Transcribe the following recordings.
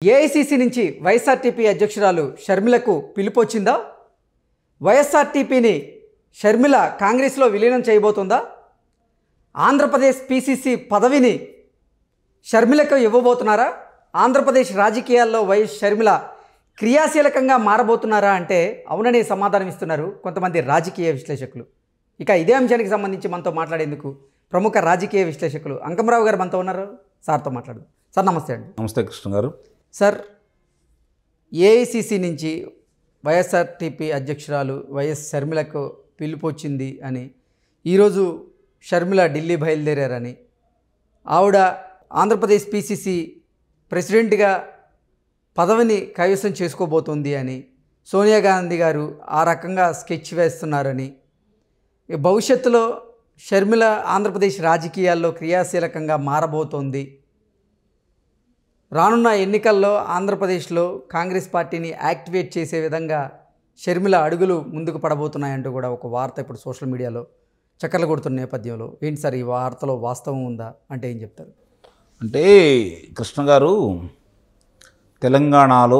AICC నుంచి YSRTP అధ్యక్షురాలు షర్మిలకు పిలుపొచ్చిందా? వైఎస్ఆర్టీపీని షర్మిల కాంగ్రెస్లో విలీనం చేయబోతుందా? ఆంధ్రప్రదేశ్ పీసీసీ పదవిని షర్మిలకు ఇవ్వబోతున్నారా? ఆంధ్రప్రదేశ్ రాజకీయాల్లో వైఎస్ షర్మిల క్రియాశీలకంగా మారబోతున్నారా అంటే అవుననే సమాధానం ఇస్తున్నారు కొంతమంది రాజకీయ విశ్లేషకులు. ఇక ఇదే అంశానికి సంబంధించి మనతో మాట్లాడేందుకు ప్రముఖ రాజకీయ విశ్లేషకులు అంకమరావు గారు మనతో ఉన్నారు. సార్తో మాట్లాడదాం. సార్ నమస్తే అండి. నమస్తే కృష్ణ గారు. సార్, ఏఐసీసీ నుంచి వైఎస్ఆర్టీపీ అధ్యక్షురాలు వైఎస్ షర్మిలకు పిలుపొచ్చింది అని, ఈరోజు షర్మిల ఢిల్లీ బయలుదేరారని, ఆవిడ ఆంధ్రప్రదేశ్ పీసీసీ ప్రెసిడెంట్గా పదవిని కైవసం చేసుకోబోతుంది అని సోనియా గాంధీ గారు ఆ రకంగా స్కెచ్ వేస్తున్నారని, భవిష్యత్తులో షర్మిల ఆంధ్రప్రదేశ్ రాజకీయాల్లో క్రియాశీలకంగా మారబోతోంది, రానున్న ఎన్నికల్లో ఆంధ్రప్రదేశ్లో కాంగ్రెస్ పార్టీని యాక్టివేట్ చేసే విధంగా షర్మిల అడుగులు ముందుకు పడబోతున్నాయంటూ కూడా ఒక వార్త ఇప్పుడు సోషల్ మీడియాలో చక్కర్లు కొడుతున్న నేపథ్యంలో ఏంటి సార్ ఈ వార్తలో వాస్తవం ఉందా అంటే ఏం చెప్తారు? అంటే కృష్ణ గారు, తెలంగాణలో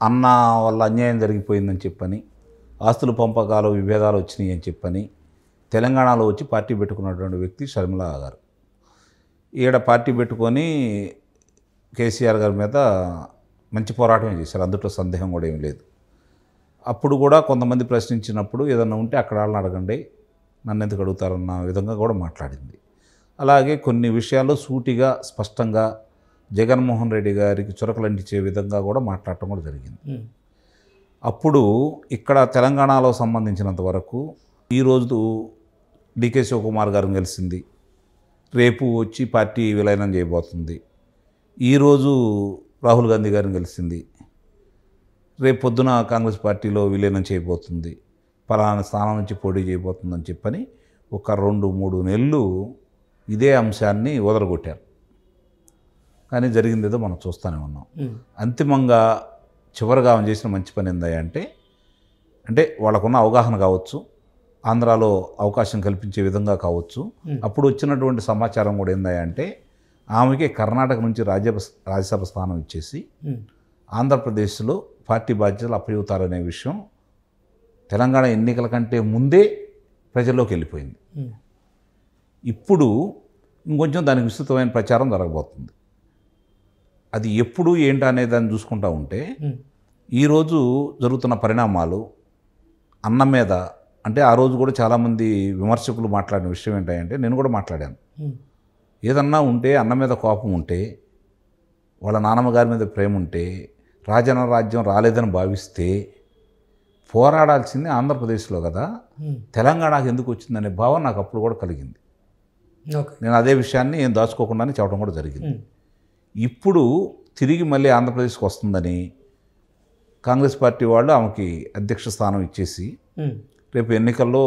అన్న వల్ల అన్యాయం జరిగిపోయిందని చెప్పని, ఆస్తుల పంపకాలు విభేదాలు వచ్చినాయి అని చెప్పని తెలంగాణలో వచ్చి పార్టీ పెట్టుకున్నటువంటి వ్యక్తి షర్మిల గారు. ఈడ పార్టీ పెట్టుకొని కేసీఆర్ గారి మీద మంచి పోరాటమే చేశారు, అందులో సందేహం కూడా ఏమీ లేదు. అప్పుడు కూడా కొంతమంది ప్రశ్నించినప్పుడు ఏదన్నా ఉంటే అక్కడ వాళ్ళని అడగండి, నన్ను ఎందుకు అడుగుతారన్న విధంగా కూడా మాట్లాడింది. అలాగే కొన్ని విషయాల్లో సూటిగా స్పష్టంగా జగన్మోహన్ రెడ్డి గారికి చురకలంటించే విధంగా కూడా మాట్లాడటం కూడా జరిగింది. అప్పుడు ఇక్కడ తెలంగాణలో సంబంధించినంత వరకు ఈరోజు డికే శివకుమార్ గారిని కలిసింది, రేపు వచ్చి పార్టీ విలీనం చేయబోతుంది, ఈరోజు రాహుల్ గాంధీ గారిని కలిసింది, రేపు పొద్దున కాంగ్రెస్ పార్టీలో విలీనం చేయబోతుంది, పలానా స్థానం నుంచి పోటీ చేయబోతుందని చెప్పని ఒక 2-3 నెలలు ఇదే అంశాన్ని వదలగొట్టారు. కానీ జరిగిందేదో మనం చూస్తూనే ఉన్నాం. అంతిమంగా చివరిగా ఆమె చేసిన మంచి పని ఏందంటే, అంటే వాళ్ళకున్న అవగాహన కావచ్చు, ఆంధ్రాలో అవకాశం కల్పించే విధంగా కావచ్చు, అప్పుడు వచ్చినటువంటి సమాచారం కూడా ఏందంటే ఆమెకి కర్ణాటక నుంచి రాజ్యసభ స్థానం ఇచ్చేసి ఆంధ్రప్రదేశ్లో పార్టీ బాధ్యతలు అప్పచెబుతారనే విషయం తెలంగాణ ఎన్నికల కంటే ముందే ప్రజల్లోకి వెళ్ళిపోయింది. ఇప్పుడు ఇంకొంచెం దానికి విస్తృతమైన ప్రచారం జరగబోతుంది. అది ఎప్పుడు ఏంటి అనే దాన్ని చూసుకుంటూ ఉంటే ఈరోజు జరుగుతున్న పరిణామాలు అన్న మీద, అంటే ఆ రోజు కూడా చాలామంది విమర్శకులు మాట్లాడిన విషయం ఏంటంటే, నేను కూడా మాట్లాడాను, ఏదన్నా ఉంటే అన్న మీద కోపం ఉంటే, వాళ్ళ నాన్నమ్మగారి మీద ప్రేమ ఉంటే, రాజన్న రాజ్యం రాలేదని భావిస్తే పోరాడాల్సింది ఆంధ్రప్రదేశ్లో కదా, తెలంగాణకు ఎందుకు వచ్చిందనే భావన నాకు అప్పుడు కూడా కలిగింది. నేను అదే విషయాన్ని ఏం దాచుకోకుండానే చెప్పడం కూడా జరిగింది. ఇప్పుడు తిరిగి మళ్ళీ ఆంధ్రప్రదేశ్కి వస్తుందని కాంగ్రెస్ పార్టీ వాళ్ళు ఆమెకి అధ్యక్ష స్థానం ఇచ్చేసి రేపు ఎన్నికల్లో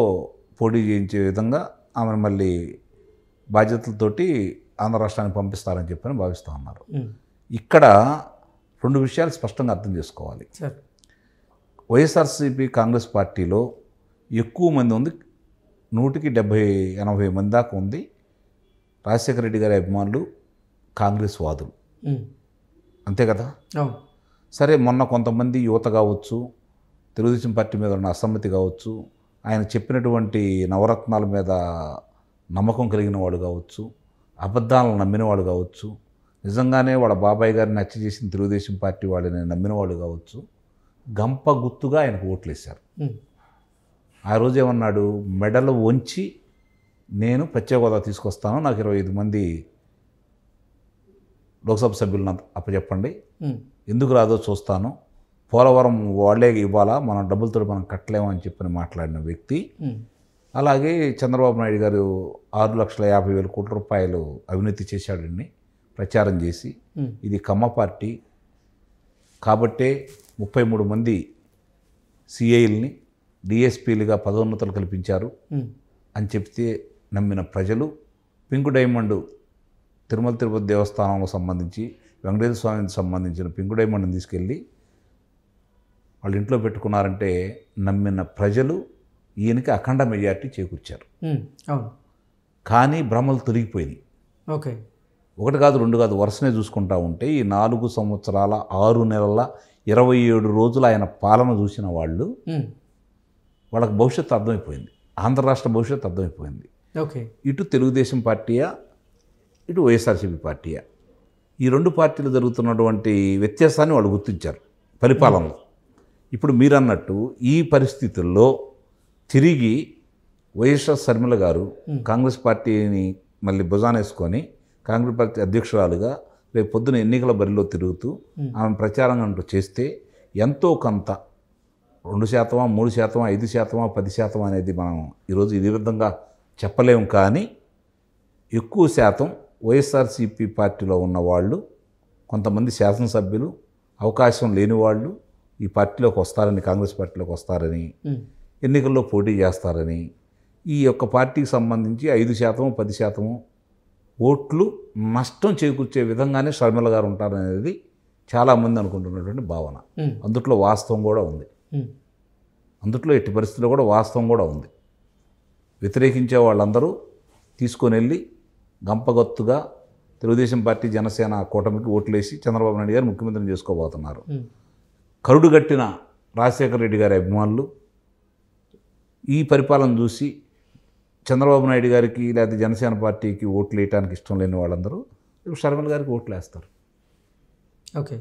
పోటీ చేయించే విధంగా ఆమెను మళ్ళీ బాధ్యతలతోటి ఆంధ్ర రాష్ట్రానికి పంపిస్తారని చెప్పని భావిస్తూ ఉన్నారు. ఇక్కడ 2 విషయాలు స్పష్టంగా అర్థం చేసుకోవాలి. వైఎస్ఆర్సీపీ కాంగ్రెస్ పార్టీలో ఎక్కువ మంది ఉంది, 170-80 మంది దాకా ఉంది రాజశేఖర రెడ్డి గారి అభిమానులు, కాంగ్రెస్ వాదులు, అంతే కదా. సరే, మొన్న కొంతమంది యువత కావచ్చు, తెలుగుదేశం పార్టీ మీద ఉన్న అసమ్మతి కావచ్చు, ఆయన చెప్పినటువంటి నవరత్నాల మీద నమ్మకం కలిగిన వాడు కావచ్చు, అబద్ధాలను నమ్మిన వాడు కావచ్చు, నిజంగానే వాళ్ళ బాబాయ్ గారిని హత్య చేసిన తెలుగుదేశం పార్టీ వాళ్ళని నమ్మిన వాళ్ళు కావచ్చు, గంప గుత్తుగా ఆయనకు ఓట్లేశారు. ఆ రోజు ఏమన్నాడు, మెడలు వంచి నేను ప్రత్యేక హోదా తీసుకొస్తాను, నాకు 25 మంది లోక్సభ సభ్యులను అప్పచెప్పండి, ఎందుకు రాదో చూస్తాను, పోలవరం వాళ్ళే ఇవ్వాలా, మనం డబ్బులతో మనం కట్టలేమని చెప్పని మాట్లాడిన వ్యక్తి. అలాగే చంద్రబాబు నాయుడు గారు 6,50,000 కోట్ల రూపాయలు అవినీతి చేశాడని ప్రచారం చేసి, ఇది కమ్మ పార్టీ కాబట్టే 33 మంది సిఐల్ని డిఎస్పీలుగా పదోన్నతులు కల్పించారు అని చెప్తే నమ్మిన ప్రజలు పింక్ డైమండ్ తిరుమల తిరుపతి దేవస్థానంలో సంబంధించి వెంకటేశ్వర స్వామికి సంబంధించిన పింక్ డైమండ్ని తీసుకెళ్ళి వాళ్ళ ఇంట్లో పెట్టుకున్నారంటే నమ్మిన ప్రజలు ఈయనకి అఖండ మెజార్టీ చేకూర్చారు. కానీ భ్రమలు తొలగిపోయినాయి. ఒకటి కాదు, రెండు కాదు, వరుసనే చూసుకుంటా ఉంటే ఈ 4 సంవత్సరాల 6 నెలల 27 రోజులు ఆయన పాలన చూసిన వాళ్ళు, వాళ్ళకి భవిష్యత్తు అర్థమైపోయింది. ఆంధ్ర రాష్ట్ర భవిష్యత్తు అర్థమైపోయింది. ఓకే. ఇటు తెలుగుదేశం పార్టీయా, ఇటు వైఎస్ఆర్సీపీ పార్టీయా, ఈ 2 పార్టీలు జరుగుతున్నటువంటి వ్యత్యాసాన్ని వాళ్ళు గుర్తించారు పరిపాలనలో. ఇప్పుడు మీరన్నట్టు ఈ పరిస్థితుల్లో తిరిగి వైఎస్ఆర్ షర్మిల గారు కాంగ్రెస్ పార్టీని మళ్ళీ భుజానేసుకొని కాంగ్రెస్ పార్టీ అధ్యక్షురాలుగా రేపు పొద్దున ఎన్నికల బరిలో తిరుగుతూ ఆమె ప్రచారం అంటూ చేస్తే ఎంతో కొంత 2%, 3%, 5%, 10% అనేది మనం ఈరోజు ఇది విధంగా చెప్పలేము. కానీ ఎక్కువ శాతం వైఎస్ఆర్సీపీ పార్టీలో ఉన్నవాళ్ళు, కొంతమంది శాసనసభ్యులు, అవకాశం లేని వాళ్ళు ఈ పార్టీలోకి వస్తారని, కాంగ్రెస్ పార్టీలోకి వస్తారని, ఎన్నికల్లో పోటీ చేస్తారని, ఈ యొక్క పార్టీకి సంబంధించి 5%, 10% ఓట్లు నష్టం చేకూర్చే విధంగానే షర్మిల గారు ఉంటారనేది చాలామంది అనుకుంటున్నటువంటి భావన. అందుట్లో వాస్తవం కూడా ఉంది. అందుట్లో ఎట్టి పరిస్థితుల్లో కూడా వాస్తవం కూడా ఉంది. వ్యతిరేకించే వాళ్ళందరూ తీసుకొని వెళ్ళి గంపగొత్తుగా తెలుగుదేశం పార్టీ, జనసేన కూటమికి ఓట్లేసి చంద్రబాబు నాయుడు గారు ముఖ్యమంత్రిని చేసుకోబోతున్నారు. కరుడుగట్టిన రాజశేఖర రెడ్డి గారి అభిమానులు ఈ పరిపాలన చూసి చంద్రబాబు నాయుడు గారికి లేదా జనసేన పార్టీకి ఓట్లు వేయడానికి ఇష్టం లేని వాళ్ళందరూ షర్మిల గారికి ఓట్లు వేస్తారు. ఓకే.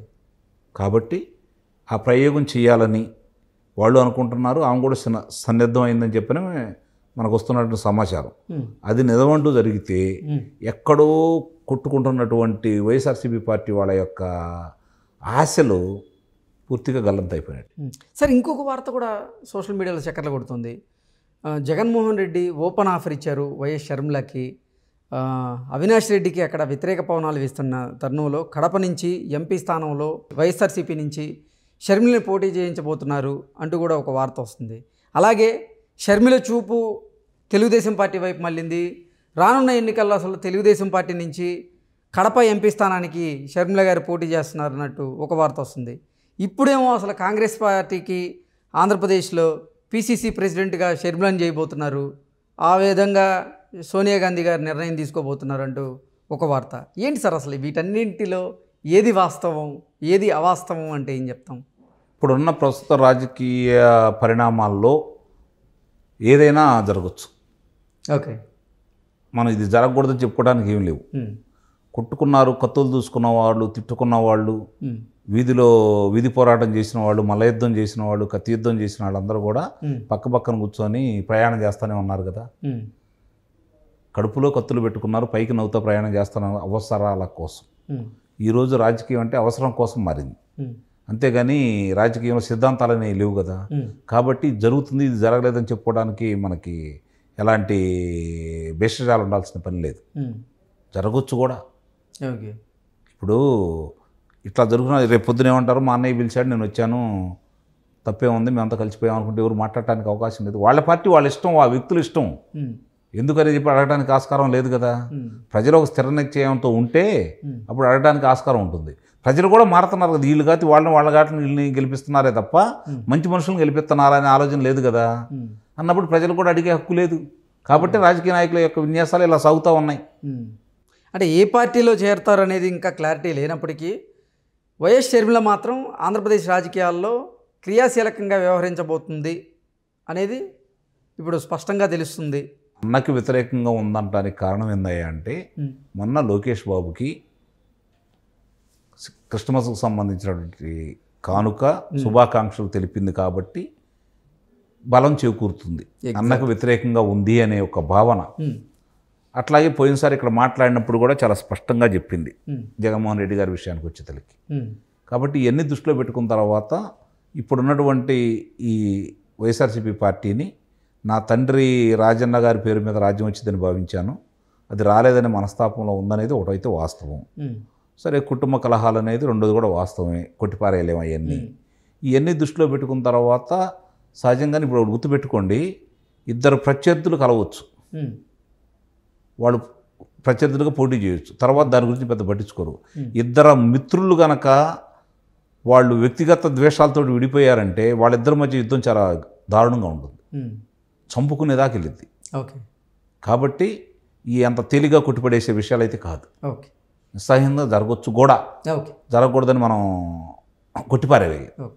కాబట్టి ఆ ప్రయోగం చేయాలని వాళ్ళు అనుకుంటున్నారు. ఆమె కూడా సన్నిద్ధం అయిందని చెప్పిన మనకు వస్తున్నటువంటి సమాచారం. అది నిజమంటూ జరిగితే ఎక్కడో కొట్టుకుంటున్నటువంటి వైఎస్ఆర్సీపీ పార్టీ వాళ్ళ యొక్క ఆశలు పూర్తిగా గల్లంతైపోయినట్టు. సార్, ఇంకొక వార్త కూడా సోషల్ మీడియాలో చక్కర్లు కొడుతుంది. జగన్మోహన్ రెడ్డి ఓపెన్ ఆఫర్ ఇచ్చారు వైఎస్ షర్మిలకి. అవినాష్ రెడ్డికి అక్కడ వ్యతిరేక పవనాలు వీస్తున్న తరుణంలో కడప నుంచి ఎంపీ స్థానంలో వైఎస్ఆర్సీపీ నుంచి షర్మిలని పోటీ చేయించబోతున్నారు అంటూ కూడా ఒక వార్త వస్తుంది. అలాగే షర్మిల చూపు తెలుగుదేశం పార్టీ వైపు మళ్ళింది. రానున్న ఎన్నికల్లో అసలు తెలుగుదేశం పార్టీ నుంచి కడప ఎంపీ స్థానానికి షర్మిల గారు పోటీ చేస్తున్నారు అన్నట్టు ఒక వార్త వస్తుంది. ఇప్పుడేమో అసలు కాంగ్రెస్ పార్టీకి ఆంధ్రప్రదేశ్లో పిసిసి ప్రెసిడెంట్గా షర్మిలను చేయబోతున్నారు. ఆ విధంగా సోనియా గాంధీ గారు నిర్ణయం తీసుకోబోతున్నారు అంటూ ఒక వార్త. ఏంటి సార్ అసలు వీటన్నింటిలో ఏది వాస్తవం, ఏది అవాస్తవం అంటే ఏం చెప్తాం? ఇప్పుడున్న ప్రస్తుత రాజకీయ పరిణామాల్లో ఏదైనా జరగచ్చు. ఓకే. మనం ఇది జరగకూడదని చెప్పుకోవడానికి ఏం లేవు. కొట్టుకున్నారు, కత్తులు దూసుకున్న వాళ్ళు, తిట్టుకున్న వాళ్ళు, వీధి పోరాటం చేసిన వాళ్ళు, మల్లయుద్ధం చేసిన వాళ్ళు, కత్తి యుద్ధం చేసిన వాళ్ళందరూ కూడా పక్కన కూర్చొని ప్రయాణం చేస్తూనే ఉన్నారు కదా. కడుపులో కత్తులు పెట్టుకున్నారు, పైకి నవ్వుతో ప్రయాణం చేస్తున్నారు అవసరాల కోసం. ఈరోజు రాజకీయం అంటే అవసరం కోసం మారింది, అంతేగాని రాజకీయంలో సిద్ధాంతాలనే లేవు కదా. కాబట్టి జరుగుతుంది, ఇది జరగలేదని చెప్పుకోవడానికి మనకి ఎలాంటి భేషజాలు ఉండాల్సిన పని లేదు. జరగవచ్చు కూడా. ఓకే. ఇప్పుడు ఇట్లా జరుగుతున్న రేపు పొద్దున ఏమంటారు, మా అన్నయ్య పిలిచాడు నేను వచ్చాను, తప్పే ఉంది, మేమంతా కలిసిపోయాం అనుకుంటే ఎవరు మాట్లాడటానికి అవకాశం లేదు. వాళ్ళ పార్టీ వాళ్ళ ఇష్టం, ఆ వ్యక్తుల ఇష్టం. ఎందుకని చెప్పి అడగడానికి ఆస్కారం లేదు కదా. ప్రజలు ఒక స్థిర నిశ్చయంతో ఉంటే అప్పుడు అడగడానికి ఆస్కారం ఉంటుంది. ప్రజలు కూడా మారుతున్నారు కదా. వీళ్ళు కాదు వాళ్ళ ఘాట్లను వీళ్ళని గెలిపిస్తున్నారే తప్ప మంచి మనుషులను గెలిపిస్తున్నారా అనే ఆలోచన లేదు కదా. అన్నప్పుడు ప్రజలు కూడా అడిగే హక్కు లేదు. కాబట్టి రాజకీయ నాయకుల యొక్క విన్యాసాలు ఇలా సాగుతూ ఉన్నాయి. అంటే ఏ పార్టీలో చేరతారు అనేది ఇంకా క్లారిటీ లేనప్పటికీ వైఎస్ షర్మిల మాత్రం ఆంధ్రప్రదేశ్ రాజకీయాల్లో క్రియాశీలకంగా వ్యవహరించబోతుంది అనేది ఇప్పుడు స్పష్టంగా తెలుస్తుంది. అన్నకి వ్యతిరేకంగా ఉందంటానికి కారణం ఏందయ్యా అంటే, మొన్న లోకేష్ బాబుకి క్రిస్టమస్కు సంబంధించినటువంటి కానుక శుభాకాంక్షలు తెలిపింది కాబట్టి బలం చేకూరుతుంది. అన్నకు వ్యతిరేకంగా ఉంది అనే ఒక భావన. అట్లాగే పోయినసారి ఇక్కడ మాట్లాడినప్పుడు కూడా చాలా స్పష్టంగా చెప్పింది జగన్మోహన్ రెడ్డి గారి విషయానికి వచ్చేతలకి. కాబట్టి ఇవన్నీ దృష్టిలో పెట్టుకున్న తర్వాత ఇప్పుడున్నటువంటి ఈ వైఎస్ఆర్సీపీ పార్టీని నా తండ్రి రాజన్న గారి పేరు మీద రాజ్యం వచ్చిందని భావించాను, అది రాలేదనే మనస్తాపంలో ఉందనేది ఒకటైతే వాస్తవం. సరే, కుటుంబ కలహాలు అనేది రెండోది కూడా వాస్తవమే, కొట్టిపారేయలేము అవన్నీ. ఇవన్నీ దృష్టిలో పెట్టుకున్న తర్వాత సహజంగానే ఇప్పుడు గుర్తుపెట్టుకోండి, ఇద్దరు ప్రత్యర్థులు కలవచ్చు, వాళ్ళు ప్రత్యర్థులుగా పోటీ చేయొచ్చు, తర్వాత దాని గురించి పెద్ద పట్టించుకోరు. ఇద్దరు మిత్రులు కనుక వాళ్ళు వ్యక్తిగత ద్వేషాలతో విడిపోయారంటే వాళ్ళిద్దరి మధ్య యుద్ధం చాలా దారుణంగా ఉంటుంది, చంపుకునేదాకా వెళ్ళింది. ఓకే. కాబట్టి ఈ అంత తేలిగా కొట్టిపడేసే విషయాలు అయితే కాదు. ఓకే. నిస్సందేహంగా జరగవచ్చు కూడా, ఓకే జరగకూడదని మనం కొట్టిపారేవి. ఓకే.